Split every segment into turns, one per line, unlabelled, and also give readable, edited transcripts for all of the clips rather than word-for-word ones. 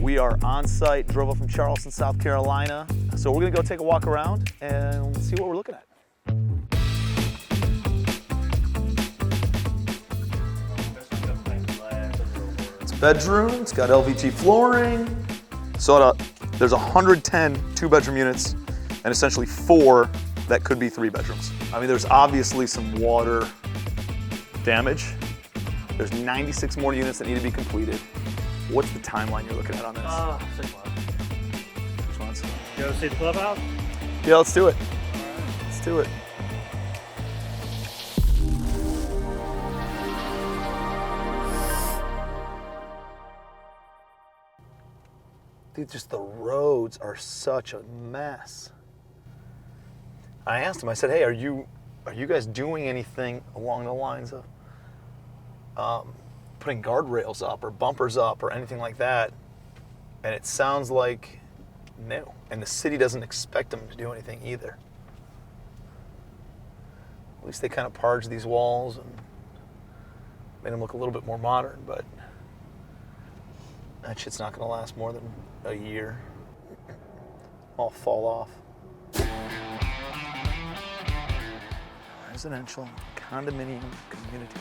We are on site, drove up from Charleston, South Carolina. So we're gonna go take a walk around and see what we're looking at. It's a bedroom, it's got LVT flooring. So there's 110 two-bedroom units and essentially 4 that could be 3 bedrooms. I mean, there's obviously some water damage. There's 96 more units that need to be completed. What's the timeline you're looking at on this?
6 months.
6 months.
You go see the clubhouse?
Yeah, let's do it. Let's do it. Dude, just the roads are such a mess. I asked him, I said, hey, are you guys doing anything along the lines of putting guardrails up or bumpers up or anything like that? And it sounds like no. And the city doesn't expect them to do anything either. At least they kind of parged these walls and made them look a little bit more modern, but that shit's not gonna last more than a year. All fall off. Residential condominium community.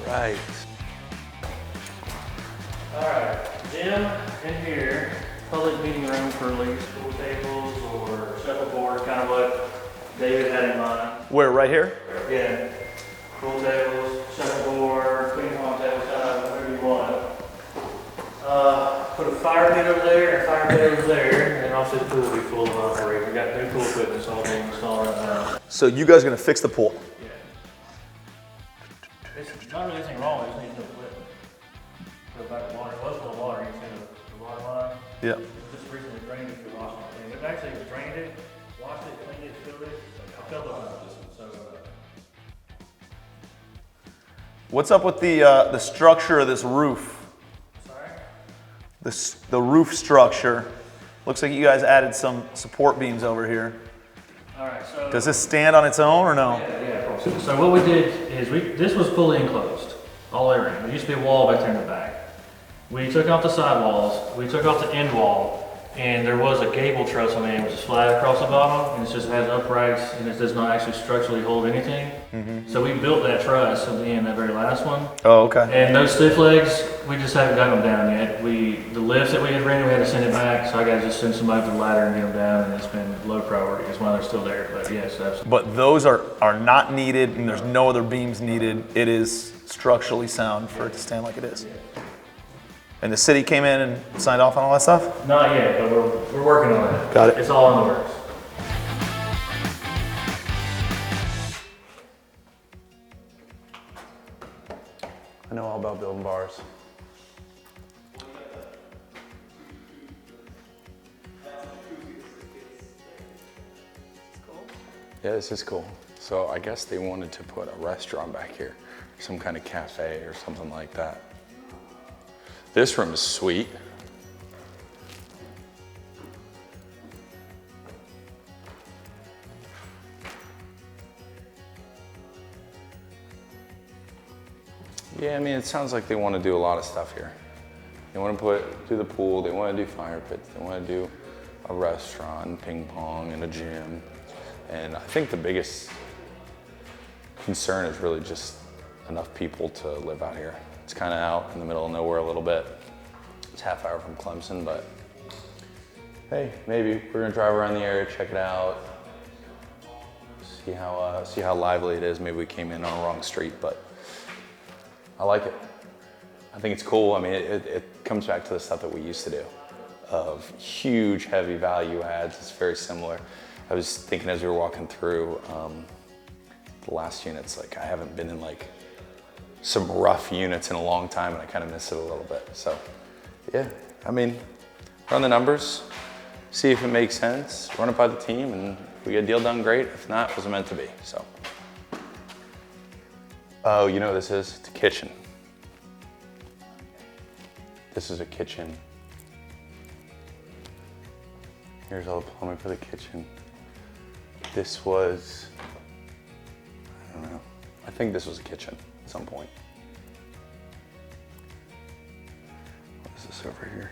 Right.
All right, gym in here, public meeting room for like pool tables or shuffleboard, kind of what David had in mind.
Where, right here?
Yeah, pool tables, shuffleboard, ping pong tables, kind of whatever you want. Put a fire pit over there, a fire pit over there, and also the pool will be full of operating. We got new pool equipment all being installed right now.
So you guys are gonna fix the pool?
Yeah. There's not really anything wrong, we just need new equipment. Put back the water, it was full of water, you can see the water line.
Yeah.
It just recently drained it through washing machine. It actually drained it, washed it, cleaned it, filled it, a couple of times. So,
What's up with the structure of this roof?
sorry?
The roof structure. Looks like you guys added some support beams over here.
All right, so.
Does this stand on its own or no?
Yeah, of course. So what we did is this was fully enclosed, all the way around. There used to be a wall back there in the back. We took out the side walls, we took out the end wall, and there was a gable truss on the end, which is flat across the bottom, and it just has uprights, and it does not actually structurally hold anything. So we built that truss at the end, that very last one.
Oh, okay.
And those stiff legs, we just haven't gotten them down yet. The lifts that we had rented, we had to send it back, so I got to just send somebody up the ladder and get them down, and it's been low priority. That's why they're still there, but yes, absolutely.
But those are not needed, and there's no other beams needed. It is structurally sound for it to stand like it is. And the city came in and signed off on all that stuff?
Not yet, but we're working on it.
Got it.
It's all in the works.
I know all about building bars.
Yeah, this is cool. So I guess they wanted to put a restaurant back here, some kind of cafe or something like that. This room is sweet. Yeah, I mean, it sounds like they want to do a lot of stuff here. They want to do the pool, they want to do fire pits, they want to do a restaurant, ping pong, and a gym. And I think the biggest concern is really just enough people to live out here. It's kind of out in the middle of nowhere a little bit. It's half hour from Clemson, but hey, maybe we're gonna drive around the area, check it out, see how lively it is. Maybe we came in on the wrong street, but I like it. I think it's cool. I mean, it comes back to the stuff that we used to do, of huge, heavy value adds. It's very similar. I was thinking as we were walking through the last units, like I haven't been in like some rough units in a long time, and I kind of miss it a little bit. So yeah, I mean, run the numbers, see if it makes sense, run it by the team, and if we get a deal done, great. If not, it wasn't meant to be, so. Oh, you know what this is? It's a kitchen. This is a kitchen. Here's all the plumbing for the kitchen. This was, I don't know, I think this was a kitchen at some point. this over here.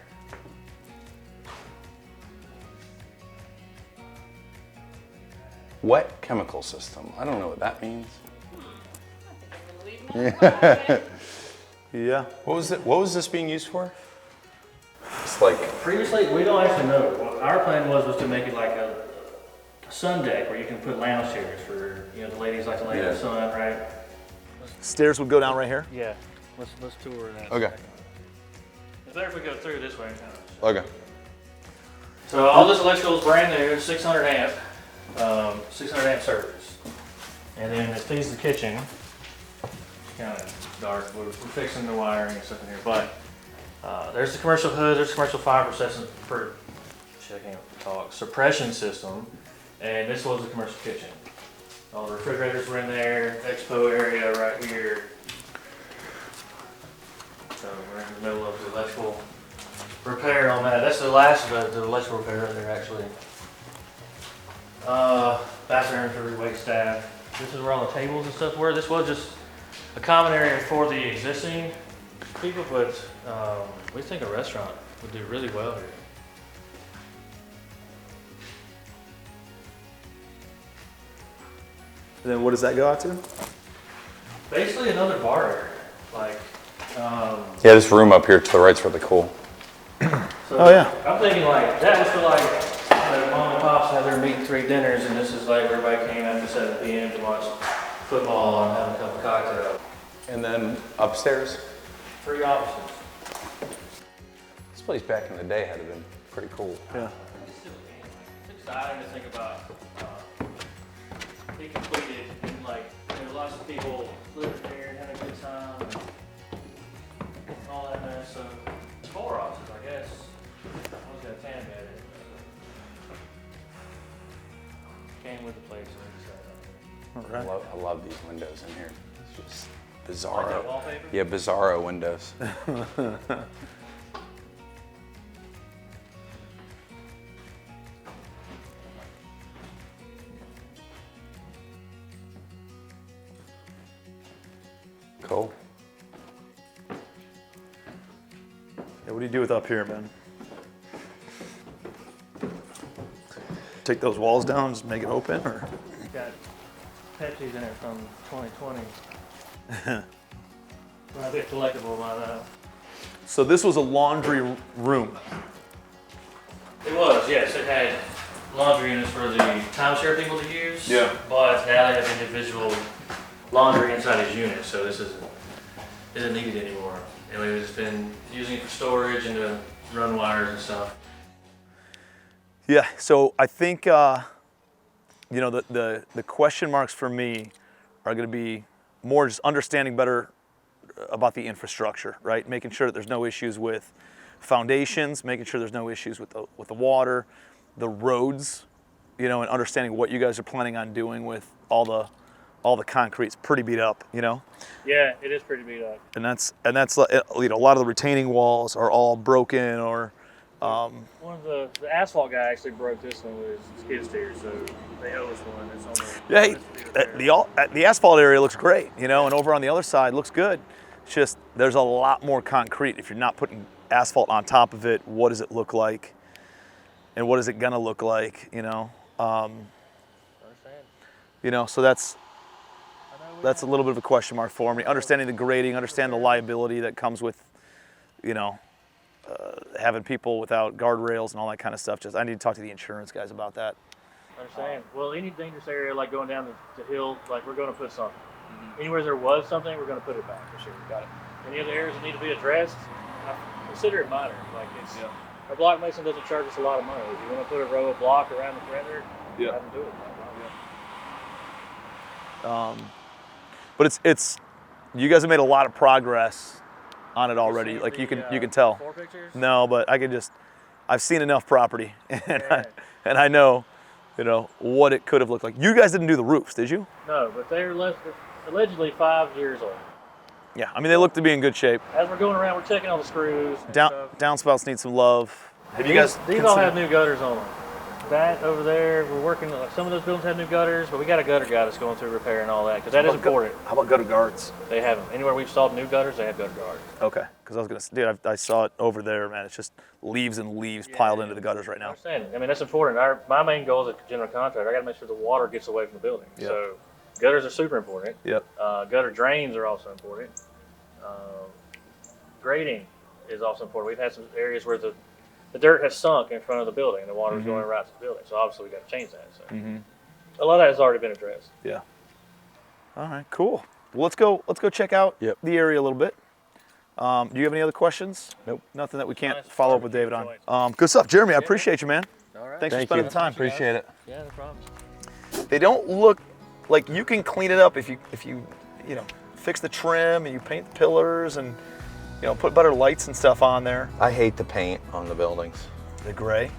Wet chemical system. I don't know what that means.
Yeah.
What was this being used for? It's like
Previously, we don't actually know. What our plan was to make it like a sun deck where you can put lounge chairs for, you know, the ladies like to lay in the sun, right?
Stairs would go down right here.
Yeah. Let's tour that.
okay.
It's better if we go through this way.
Okay.
So all this electrical is brand new, 600 amp, 600 amp service. And then it feeds the kitchen. It's kind of dark. We're fixing the wiring and stuff in here, but there's the commercial hood, there's the commercial fire suppression system, and this was the commercial kitchen. All the refrigerators were in there, expo area right here. So we're in the middle of the electrical repair on that. That's the last of the electrical repair right there, actually. Bathroom for the wait staff. This is where all the tables and stuff were. This was just a common area for the existing people, but we think a restaurant would do really well here.
And then what does that go out to?
Basically another bar area. Like,
Yeah, this room up here to the right's really cool.
so
Oh, yeah.
I'm thinking like, that was for like mom and pops have their meat and three dinners, and this is like everybody came after 7 p.m. to watch football and have a couple cocktails.
And then upstairs.
3 offices.
This place back in the day had been pretty cool.
Yeah.
It's exciting to think about being completed and like, you know, lots of people living there and having a good time and all that mess. So it's 4 offices, I guess. I was gonna 10 bed it. Came with the place.
All right.
I love these windows in here. It's just
Like that
bizarro.
wallpaper?
Yeah, bizarro windows. Cool.
Yeah, what do you do with up here, Ben? Take those walls down, just make it open, or?
Got Pepsi's in it from 2020. Might be collectible by now.
So this was a laundry room.
It was, yes. It had laundry units for the timeshare people to use.
Yeah.
But now they have individual laundry inside each unit, so this isn't needed anymore. And we've just been using it for storage and to run wires and stuff.
Yeah, so I think, you know, the question marks for me are going to be more just understanding better about the infrastructure, right? Making sure that there's no issues with foundations, making sure there's no issues with the water, the roads, you know, and understanding what you guys are planning on doing with all the concrete. It's pretty beat up, you know?
Yeah, it is pretty beat up.
And that's you know, a lot of the retaining walls are all broken or
One of the asphalt guy actually broke this one with his skid steer, so they owe us one. It's on
the asphalt area looks great, you know, and over on the other side looks good. It's just there's a lot more concrete. If you're not putting asphalt on top of it, what does it look like? And what is it gonna look like, you know? You know, so that's a little bit of a question mark for me. Understanding the grading, understand the liability that comes with, you know, having people without guardrails and all that kind of stuff. Just I need to talk to the insurance guys about that.
Understand. Well, any dangerous area like going down the hill, like we're going to put something. Anywhere there was something, we're going to put it back for sure. Got it. Any other areas that need to be addressed, I consider it minor. Like it's our block mason doesn't charge us a lot of money. If you want to put a row of block around the perimeter, have them do it.
But it's you guys have made a lot of progress on it already. Like you can tell.
4 pictures?
No, but I've seen enough property and I know, you know, what it could have looked like. You guys didn't do the roofs, did you?
No, but they're allegedly 5 years old.
Yeah, I mean they look to be in good shape.
As we're going around, we're checking all the screws. And stuff.
Downspouts need some love. Have you
These
guys
all have new gutters on them. That over there, we're working, like some of those buildings have new gutters, but we got a gutter guy that's going through repair and all that, because that is important.
How about gutter guards?
They have them. Anywhere we've installed new gutters, they have gutter guards.
Okay, because I was gonna, dude, I saw it over there, man. It's just leaves and leaves piled into the gutters right
I
now.
understand. I mean, that's important. My main goal as a general contractor, I got to make sure the water gets away from the building.
Yep.
So gutters are super important.
Yep.
Gutter drains are also important. Grading is also important. We've had some areas where the dirt has sunk in front of the building and the water is going right to the building. So obviously we got to change that. So a lot of that has already been addressed.
Yeah. All right, cool. Well, let's go check out
Yep.
the area a little bit. Do you have any other questions?
Nope.
Nothing that we can't
Nice
follow up with
barbecue
David
joint.
on. Good stuff, Jeremy. I appreciate you, man.
All right.
Thanks for
Thank
spending
you.
the time.
Appreciate it.
Yeah, no problem.
They don't look like you can clean it up if you fix the trim and you paint the pillars and put better lights and stuff on there.
I hate the paint on the buildings.
The gray.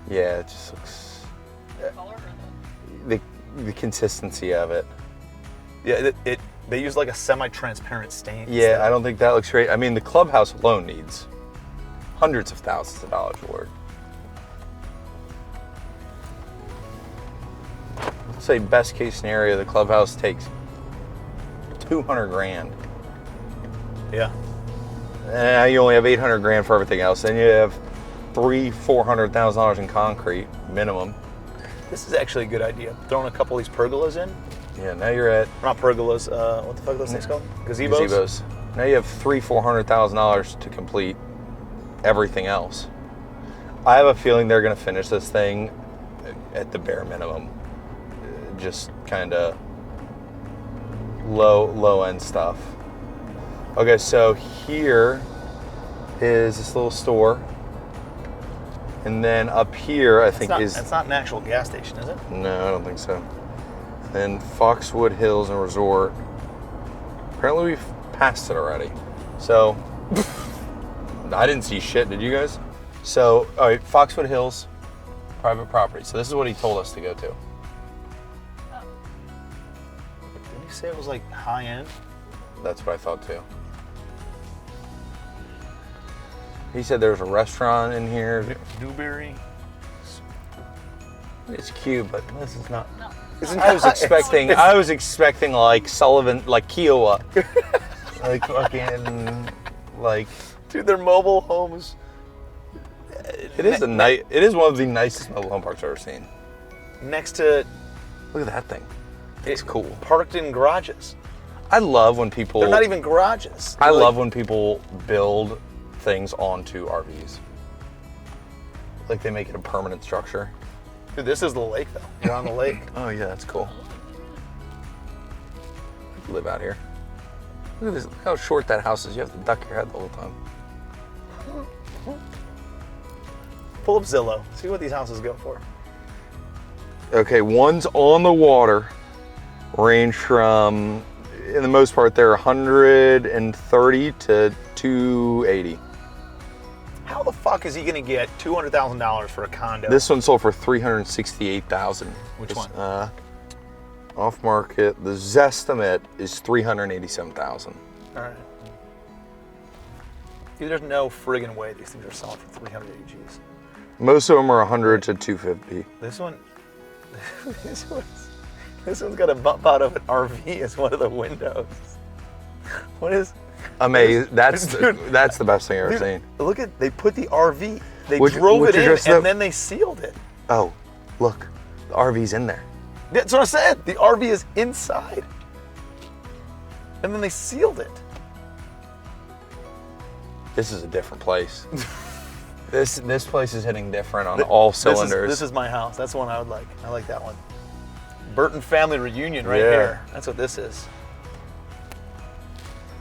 Yeah, it just looks. The consistency of it.
Yeah, they use like a semi-transparent stain.
Yeah, I don't think that looks great. I mean, the clubhouse alone needs hundreds of thousands of dollars of work. Let's say best case scenario, the clubhouse takes 200 grand.
Yeah.
And now you only have 800 grand for everything else. Then you have $400,000 in concrete minimum.
This is actually a good idea. Throwing a couple of these pergolas in.
Yeah, now you're at
Not pergolas. What the fuck are those things called? Gazebos.
Now you have $400,000 to complete everything else. I have a feeling they're going to finish this thing at the bare minimum. Just kind of low end stuff. Okay, so here is this little store. And then up here, I think
It's not an actual gas station, is it?
No, I don't think so. Then Foxwood Hills and Resort. Apparently we've passed it already. So, I didn't see shit, did you guys? So, all right, Foxwood Hills, private property. So this is what he told us to go to.
Didn't you say it was like high end?
That's what I thought too. He said there's a restaurant in here.
Newberry.
It's cute, but this is not.
No.
I was expecting like Sullivan, like Kiowa, like fucking, like.
Dude, their mobile homes.
It is one of the nicest mobile home parks I've ever seen.
Next to.
Look at that thing. It's cool.
Parked in garages.
I love when people.
They're not even garages.
I
They're
love when people build things onto RVs. Like they make it a permanent structure.
Dude, this is the lake though. You're on the lake.
Oh yeah, that's cool. I could live out here. Look at this. Look how short that house is. You have to duck your head the whole time.
Pull up Zillow. See what these houses go for.
Okay, ones on the water range from, in the most part, they're 130 to 280.
How the fuck is he gonna get $200,000 for a condo?
This one sold for 368,000.
Which one?
Off market. The Zestimate is 387,000.
All right. Dude, there's no friggin' way these things are selling for 300 AGs.
Most of them are 100 to 250.
This one, this one's got a bump out of an RV as one of the windows. What is?
Amazing. That's
Dude,
that's the best thing I've ever
Dude,
seen.
look at, they put the RV, they
Would
drove it
you
in
dress
and
up?
then they sealed it.
Oh, look, the RV's in there.
That's what I said. The RV is inside. And then they sealed it.
This is a different place. This place is hitting different on all cylinders.
This is my house. That's the one I would like. I like that one. Burton family reunion right
Yeah.
here. That's what this is.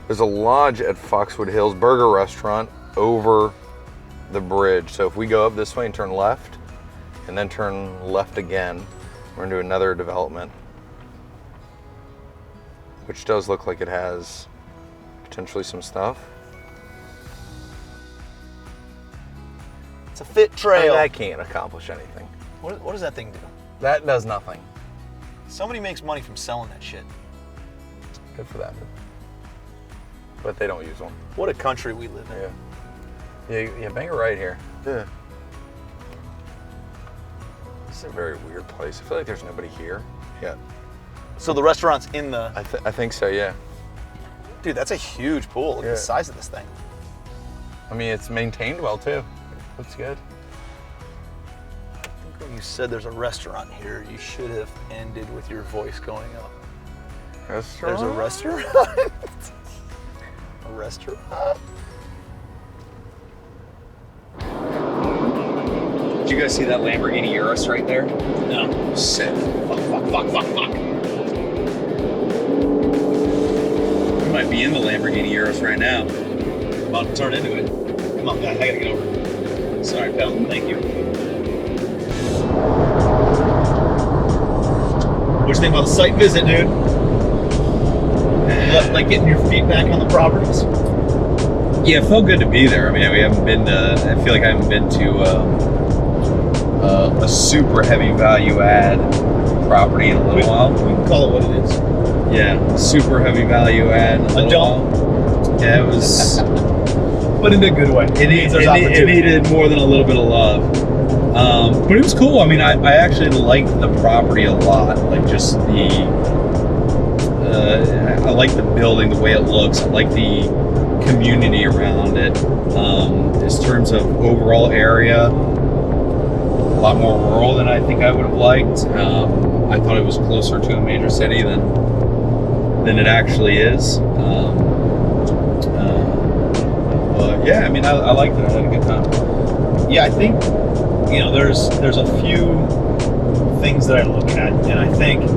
There's a lodge at Foxwood Hills Burger Restaurant over the bridge. So if we go up this way and turn left, and then turn left again, we're into another development, which does look like it has potentially some stuff.
It's a fit trail.
That can't accomplish anything.
What does that thing do?
That does nothing.
Somebody makes money from selling that shit.
Good for them. But they don't use them.
What a country we live in.
Yeah, bang it right here. Yeah. This is a very weird place. I feel like there's nobody here. Yeah.
So the restaurant's in the...
I think so, yeah.
Dude, that's a huge pool. Look at the size of this thing.
I mean, it's maintained well, too. Looks good.
I think when you said there's a restaurant here, you should have ended with your voice going up.
Restaurant?
There's a restaurant? A restaurant?
Did you guys see that Lamborghini Urus right there?
No.
Sick. Fuck. We might be in the Lamborghini Urus right now.
About to turn into it. Come on, guy, I gotta get over. Sorry, pal. Thank you. What do you think about the site visit, dude? Like getting your feet back on the properties?
Yeah, it felt good to be there. I mean, we haven't been to, I feel like I haven't been to a super heavy value add property in a little while.
We can call it what it is.
Yeah, super heavy value add in a little while. Yeah, it was...
But in a good way. It
needed more than a little bit of love. But it was cool. I mean, I actually liked the property a lot. Like just I like the building, the way it looks. I like the community around it. In terms of overall area, a lot more rural than I think I would have liked. I thought it was closer to a major city than it actually is. But yeah, I mean, I liked it. I had a good time.
Yeah, I think, there's a few things that I look at, and I think,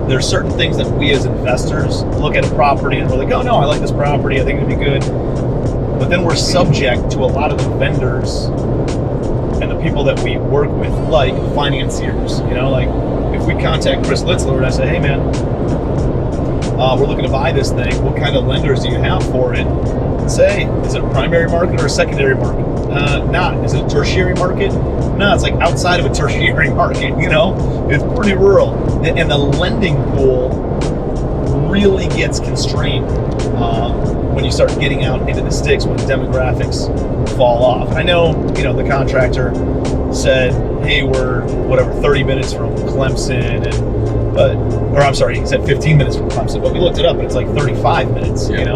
there's certain things that we as investors look at a property and we're like, oh no, I like this property, I think it'd be good. But then we're subject to a lot of the vendors and the people that we work with, like financiers. Like if we contact Chris Litzler and I say, hey man, we're looking to buy this thing, what kind of lenders do you have for it? Say, is it a primary market or a secondary market? Not. Is it a tertiary market? No, it's like outside of a tertiary market, It's pretty rural. And the lending pool really gets constrained when you start getting out into the sticks, when demographics fall off. I know, the contractor said, hey, we're 30 minutes from Clemson, he said 15 minutes from Clemson, but we looked it up and it's like 35 minutes, and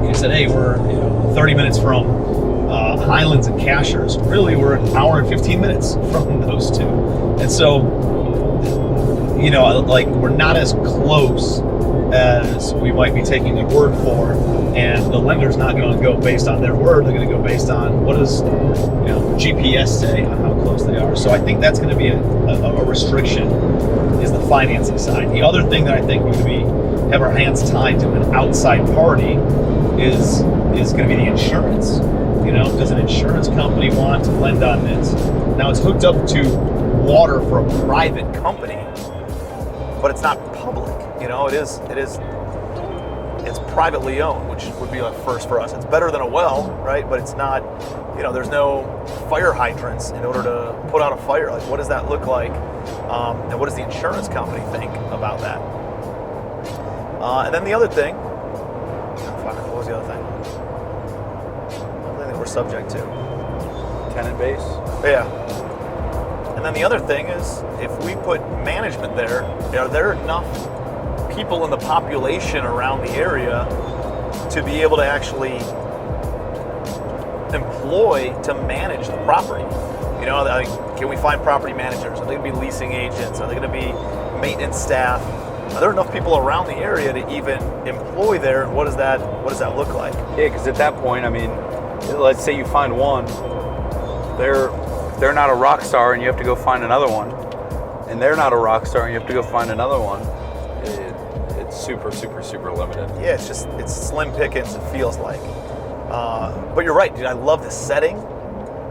he said, hey, we're 30 minutes from Highlands and Cashers. Really, we're an hour and 15 minutes from those two. And so, we're not as close as we might be taking their word for, and the lender's not going to go based on their word. They're going to go based on what does GPS say on how close they are. So I think that's going to be a restriction, is the financing side. The other thing that I think we're going to have our hands tied to an outside party is going to be the insurance. Does an insurance company want to lend on this? Now it's hooked up to water for a private company, but it's not public. It's privately owned, which would be a first for us. It's better than a well, right? But it's not, there's no fire hydrants in order to put out a fire. Like, what does that look like? And what does the insurance company think about that? And then the other thing, what was the other thing? We're subject to
Tenant base?
yeah. And then the other thing is, if we put management there, are there enough people in the population around the area to be able to actually employ to manage the property? Can we find property managers? Are they going to be leasing agents? Are they going to be maintenance staff? Are there enough people around the area to even employ there? And what does that look like?
Yeah, because at that point, I mean, let's say you find one, they're not a rock star and you have to go find another one, and they're not a rock star and you have to go find another one. It's super, super, super limited.
Yeah, it's slim pickings, it feels like. But you're right, dude, I love the setting.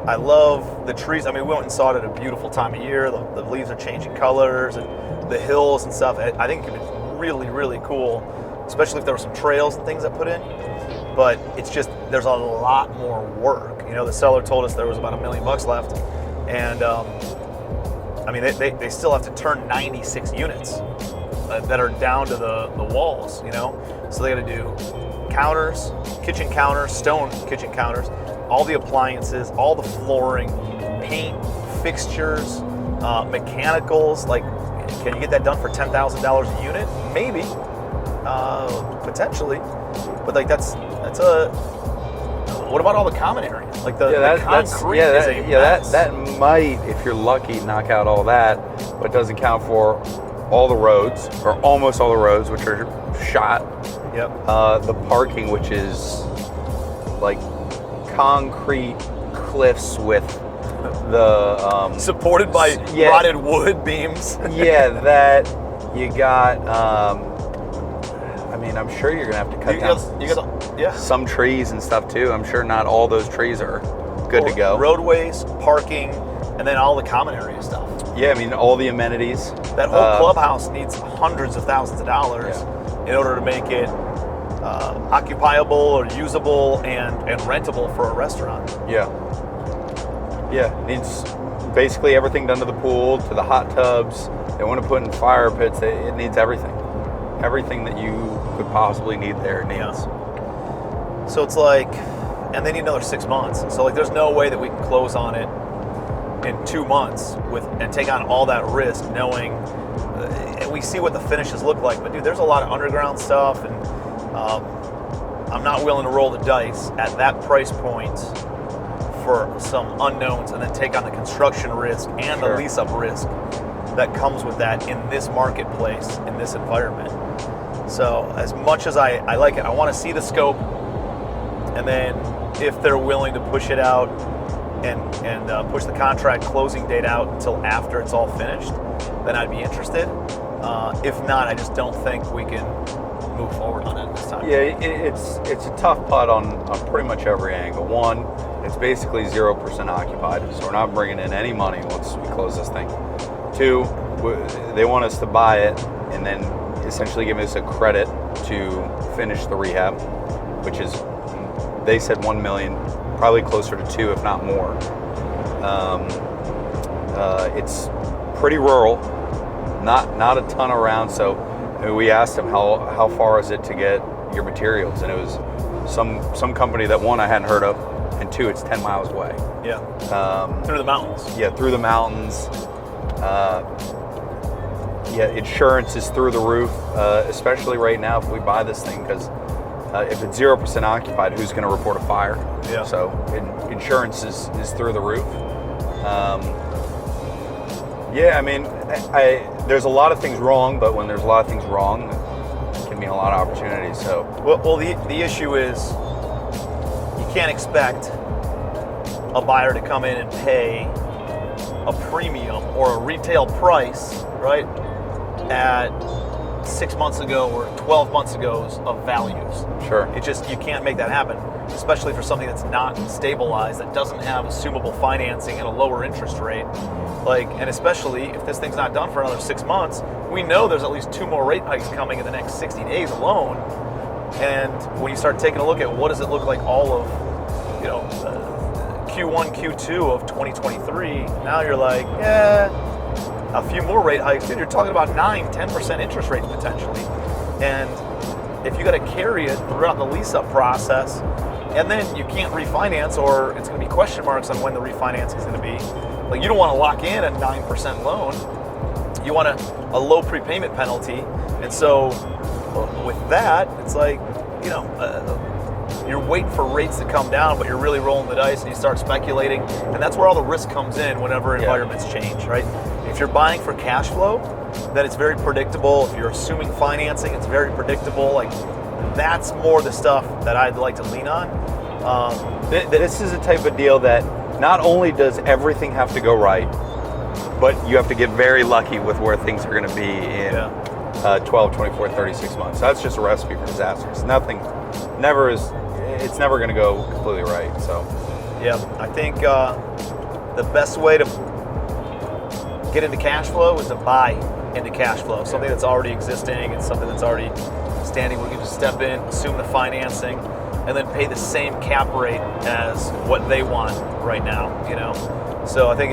I love the trees. I mean, we went and saw it at a beautiful time of year. The leaves are changing colors and the hills and stuff. I think it could be really, really cool, especially if there were some trails and things I put in. But it's just, there's a lot more work. The seller told us there was about $1 million left. And I mean, they still have to turn 96 units that are down to the walls, So they got to do counters, kitchen counters, stone kitchen counters, all the appliances, all the flooring, paint, fixtures, mechanicals. Like, can you get that done for $10,000 a unit? Maybe, potentially, but like that's a. What about all the common areas? Like the concrete is a mess.
That might, if you're lucky, knock out all that, but doesn't count for all the roads, or almost all the roads, which are shot.
Yep.
The parking, which is like concrete cliffs with the
supported by rotted wood beams.
Yeah, that you got. I mean, I'm sure you're gonna have to cut down some trees and stuff too. I'm sure not all those trees are good to go.
Roadways, parking, and then all the common area stuff.
Yeah, I mean, all the amenities.
That whole clubhouse needs hundreds of thousands of dollars in order to make it occupiable or usable and rentable for a restaurant.
Yeah. Yeah, needs basically everything done to the pool, to the hot tubs. They want to put in fire pits. It needs everything. Everything that you could possibly need there it needs.
So it's like, and they need another 6 months. So like, there's no way that we can close on it in 2 months and take on all that risk, knowing, and we see what the finishes look like. But dude, there's a lot of underground stuff, and I'm not willing to roll the dice at that price point for some unknowns, and then take on the construction risk and the lease up risk that comes with that in this marketplace, in this environment. So as much as I like it, I want to see the scope, and then if they're willing to push it out and push the contract closing date out until after it's all finished, then I'd be interested. If not, I just don't think we can move forward on it this time.
Yeah, it's a tough putt on pretty much every angle. One, it's basically 0% occupied, so we're not bringing in any money once we close this thing. Two, they want us to buy it and then essentially give us a credit to finish the rehab, which is, they said 1 million, probably closer to 2, if not more. It's pretty rural, not a ton around. So we asked them how far is it to get your materials, and it was some company that, one, I hadn't heard of, and two, it's 10 miles away.
Yeah. Through the mountains.
Yeah, through the mountains. Insurance is through the roof, especially right now if we buy this thing, because if it's 0% occupied, who's going to report a fire?
Yeah.
So insurance is through the roof. I mean, there's a lot of things wrong, but when there's a lot of things wrong, it can be a lot of opportunities. So
well, the issue is you can't expect a buyer to come in and pay a premium or a retail price, right, at 6 months ago or 12 months ago's of values.
Sure.
You can't make that happen, especially for something that's not stabilized, that doesn't have assumable financing at a lower interest rate. And especially if this thing's not done for another 6 months, we know there's at least 2 more rate hikes coming in the next 60 days alone. And when you start taking a look at what does it look like all of, Q1, Q2 of 2023, now you're like, a few more rate hikes, dude, you're talking about 9-10% interest rates potentially. And if you got to carry it throughout the lease-up process, and then you can't refinance, or it's going to be question marks on when the refinancing is going to be, you don't want to lock in a 9% loan. You want a low prepayment penalty. And so with that, it's like, you're waiting for rates to come down, but you're really rolling the dice, and you start speculating. And that's where all the risk comes in whenever environments change, right? If you're buying for cash flow, then it's very predictable. If you're assuming financing, it's very predictable. That's more the stuff that I'd like to lean on.
This is a type of deal that not only does everything have to go right, but you have to get very lucky with where things are going to be in 12, 24, 36 months. That's just a recipe for disaster. It's never going to go completely right. So,
yeah, I think the best way to get into cash flow is to buy into cash flow, something that's already existing and something that's already standing where you can just step in, assume the financing, and then pay the same cap rate as what they want right now, So I think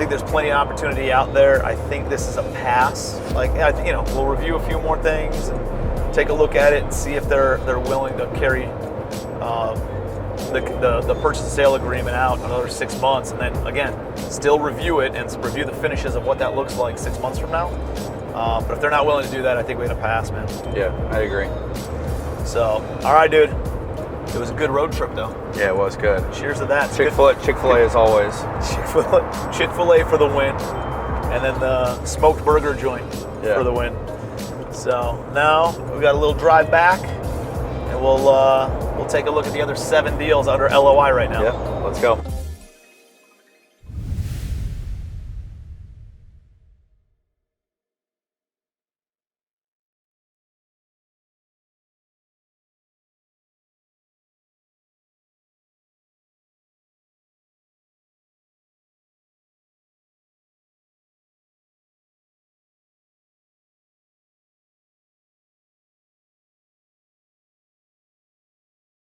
there's plenty of opportunity out there. I think this is a pass. We'll review a few more things and take a look at it and see if they're willing to carry the purchase and sale agreement out another 6 months, and then again, still review it and review the finishes of what that looks like 6 months from now. But if they're not willing to do that, I think we're gonna pass, man.
Yeah, I agree.
So, all right, dude. It was a good road trip, though.
Yeah, it was good.
Cheers to that.
Chick-fil-A as always.
Chick-fil-A for the win, and then the smoked burger joint for the win. So now we've got a little drive back, and we'll take a look at the other 7 deals under LOI right now.
Yeah, let's go.